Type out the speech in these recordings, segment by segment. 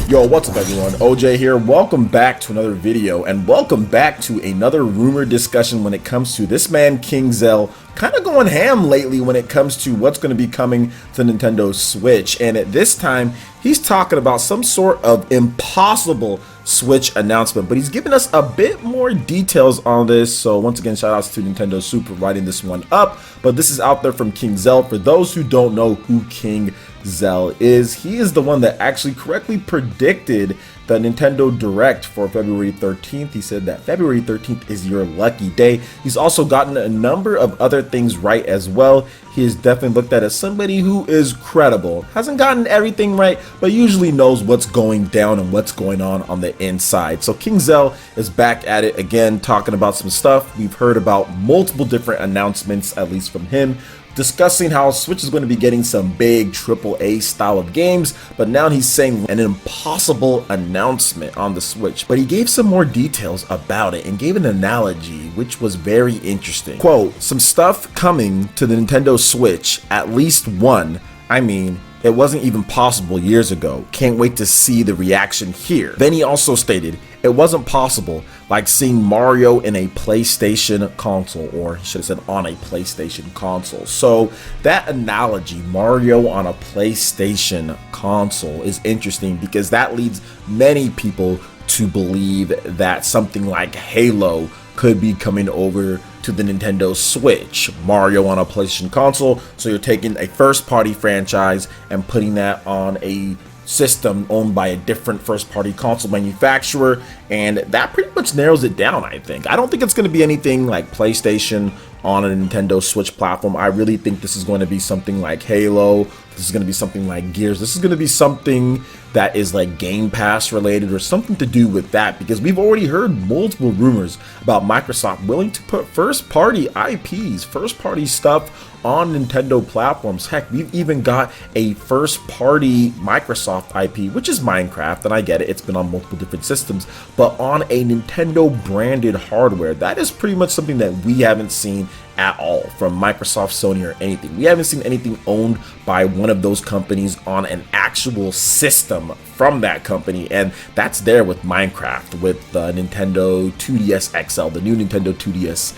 Yo, what's up everyone? OJ here. Welcome back to another video and welcome back to another rumor discussion when it comes to this man King Zell kind of going ham lately when it comes to what's going to be coming to Nintendo Switch. And at this time, he's talking about some sort of impossible Switch announcement, but he's giving us a bit more details on this. So once again, shout outs to Nintendo Super for writing this one up. But this is out there from King Zell. For those who don't know who King Zell is, he is the one that actually correctly predicted the Nintendo Direct for February 13th. He said that February 13th is your lucky day. He's also gotten a number of other things right as well. He is definitely looked at as somebody who is credible. Hasn't gotten everything right, but usually knows what's going down and what's going on the inside. So King Zell is back at it again, talking about some stuff. We've heard about multiple different announcements, at least from him, discussing how Switch is going to be getting some big AAA style of games, but now he's saying an impossible announcement on the Switch. But he gave some more details about it and gave an analogy which was very interesting. Quote, some stuff coming to the Nintendo Switch, at least one. I mean, it wasn't even possible years ago. Can't wait to see the reaction here. Then he also stated, it wasn't possible, like seeing Mario in a PlayStation console, or he should have said on a PlayStation console. So that analogy, Mario on a PlayStation console, is interesting because that leads many people to believe that something like Halo could be coming over to the Nintendo Switch. Mario on a PlayStation console, so you're taking a first-party franchise and putting that on a system owned by a different first-party console manufacturer, and that pretty much narrows it down. I don't think it's going to be anything like PlayStation on a Nintendo Switch platform. I really think this is going to be something like Halo. This is going to be something like Gears. This is going to be something that is like Game Pass related or something to do with that, because we've already heard multiple rumors about Microsoft willing to put first-party IPs, first-party stuff on Nintendo platforms. Heck, we've even got a first-party Microsoft IP, which is Minecraft, and I get it, it's been on multiple different systems, but on a Nintendo branded hardware. That is pretty much something that we haven't seen at all from Microsoft, Sony, or anything. We haven't seen anything owned by one of those companies on an actual system from that company, and that's there with Minecraft, with the Nintendo 2DS XL, the new Nintendo 2DS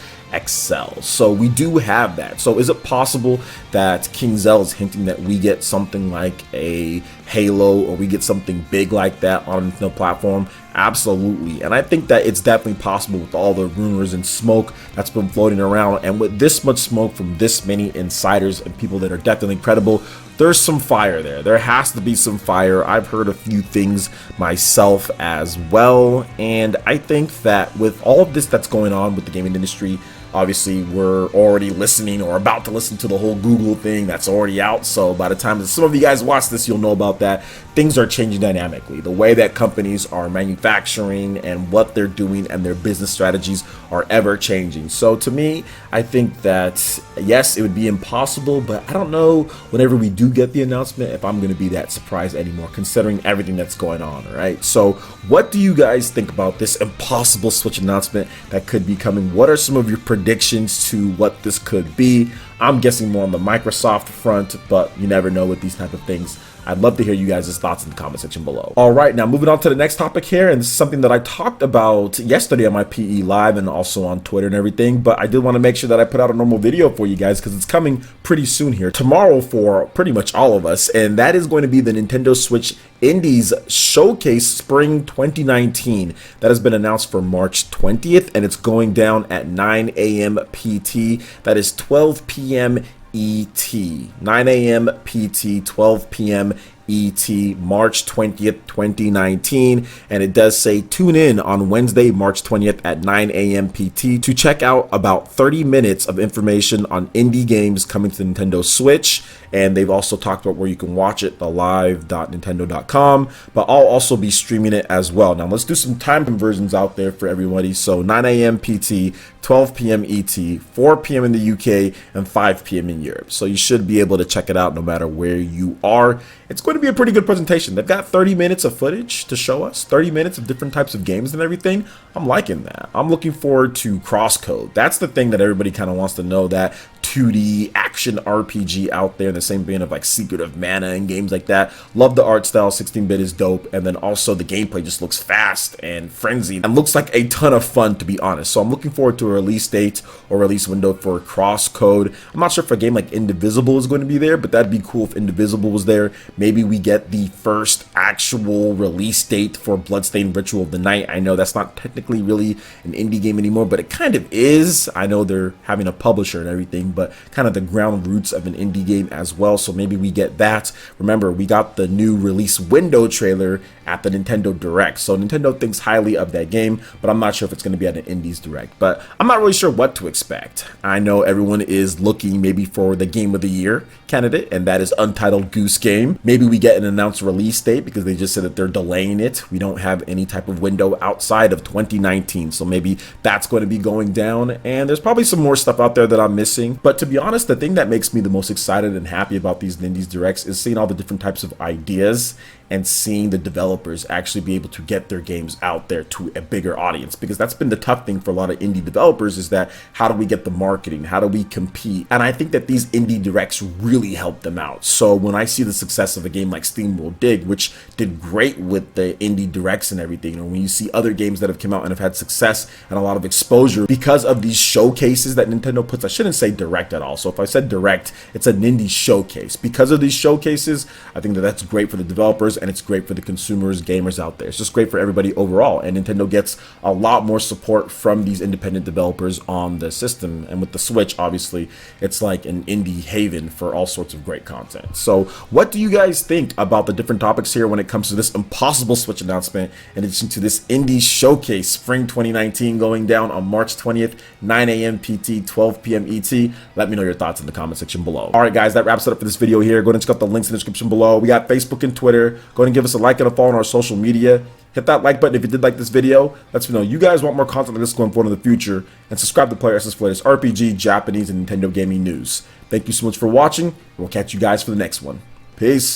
XL. So we do have that. So is it possible that King Zell is hinting that we get something like a Halo, or we get something big like that on a Nintendo platform? Absolutely. And I think that it's definitely possible with all the rumors and smoke that's been floating around, and with this much smoke from this many insiders and people that are definitely credible, there's some fire there. There has to be some fire. I've heard a few things myself as well, and I think that with all of this that's going on with the gaming industry, obviously we're already listening or about to listen to the whole Google thing that's already out. So by the time that some of you guys watch this, you'll know about that. Things are changing dynamically. The way that companies are manufacturing and what they're doing and their business strategies are ever changing. So to me, I think that yes, it would be impossible, but I don't know whenever we do get the announcement if I'm going to be that surprised anymore, considering everything that's going on. All right. So what do you guys think about this impossible Switch announcement that could be coming? What are some of your predictions to what this could be? I'm guessing more on the Microsoft front, but you never know with these type of things. I'd love to hear you guys' thoughts in the comment section below. All right, now moving on to the next topic here, and this is something that I talked about yesterday on my PE Live and also on Twitter and everything, but I did want to make sure that I put out a normal video for you guys because it's coming pretty soon here, tomorrow for pretty much all of us, and that is going to be the Nintendo Switch Indies Showcase Spring 2019. That has been announced for March 20th, and it's going down at 9 a.m. PT. That is 12 p.m. ET, 9 a.m. PT, 12 p.m. ET, March 20th, 2019, and it does say tune in on Wednesday, March 20th at 9 a.m. PT to check out about 30 minutes of information on indie games coming to the Nintendo Switch. And they've also talked about where you can watch it, the live.nintendo.com, but I'll also be streaming it as well. Now let's do some time conversions out there for everybody. So 9 a.m. PT, 12 p.m. ET, 4 p.m. in the UK, and 5 p.m. in Europe. So you should be able to check it out no matter where you are. It's going to be a pretty good presentation. They've got 30 minutes of footage to show us, 30 minutes of different types of games and everything. I'm liking that. I'm looking forward to Crosscode. That's the thing that everybody kind of wants to know, that 2D action RPG out there in the same vein of like Secret of Mana and games like that. Love the art style, 16-bit is dope, and then also the gameplay just looks fast and frenzied and looks like a ton of fun, to be honest. So I'm looking forward to a release date or release window for Crosscode. I'm not sure if a game like Indivisible is going to be there, but that'd be cool if Indivisible was there. Maybe we get the first actual release date for Bloodstained Ritual of the Night. I know that's not technically really an indie game anymore, but it kind of is. I know they're having a publisher and everything, but kind of the ground roots of an indie game as well. So maybe we get that. Remember, we got the new release window trailer at the Nintendo Direct. So Nintendo thinks highly of that game, but I'm not sure if it's going to be at an Indies Direct. But I'm not really sure what to expect. I know everyone is looking maybe for the Game of the Year candidate, and that is Untitled Goose Game. Maybe we get an announced release date because they just said that they're delaying it. We don't have any type of window outside of 2019, so maybe that's going to be going down. And there's probably some more stuff out there that I'm missing. But to be honest, the thing that makes me the most excited and happy about these Nindies Directs is seeing all the different types of ideas and seeing the developers actually be able to get their games out there to a bigger audience, because that's been the tough thing for a lot of indie developers, is that how do we get the marketing, how do we compete? And I think that these indie directs really help them out. So when I see the success of a game like SteamWorld Dig, which did great with the indie directs and everything, or when you see other games that have come out and have had success and a lot of exposure because of these showcases that Nintendo puts, I shouldn't say direct at all. So if I said direct, it's a Nindie Showcase. Because of these showcases, I think that that's great for the developers, and it's great for the consumers, gamers out there. It's just great for everybody overall, and Nintendo gets a lot more support from these independent developers on the system. And with the Switch, obviously, it's like an indie haven for all sorts of great content. So what do you guys think about the different topics here when it comes to this impossible Switch announcement, in addition to this Indie Showcase Spring 2019 going down on March 20th, 9 a.m. PT, 12 p.m. ET? Let me know your thoughts in the comment section below. All right, guys, that wraps it up for this video here. Go ahead and check out the links in the description below. We got Facebook and Twitter. Go ahead and give us a like and a follow on our social media. Hit that like button if you did like this video. Let me know you guys want more content like this going forward in the future. And subscribe to PlayerEssence for latest RPG, Japanese, and Nintendo gaming news. Thank you so much for watching. We'll catch you guys for the next one. Peace.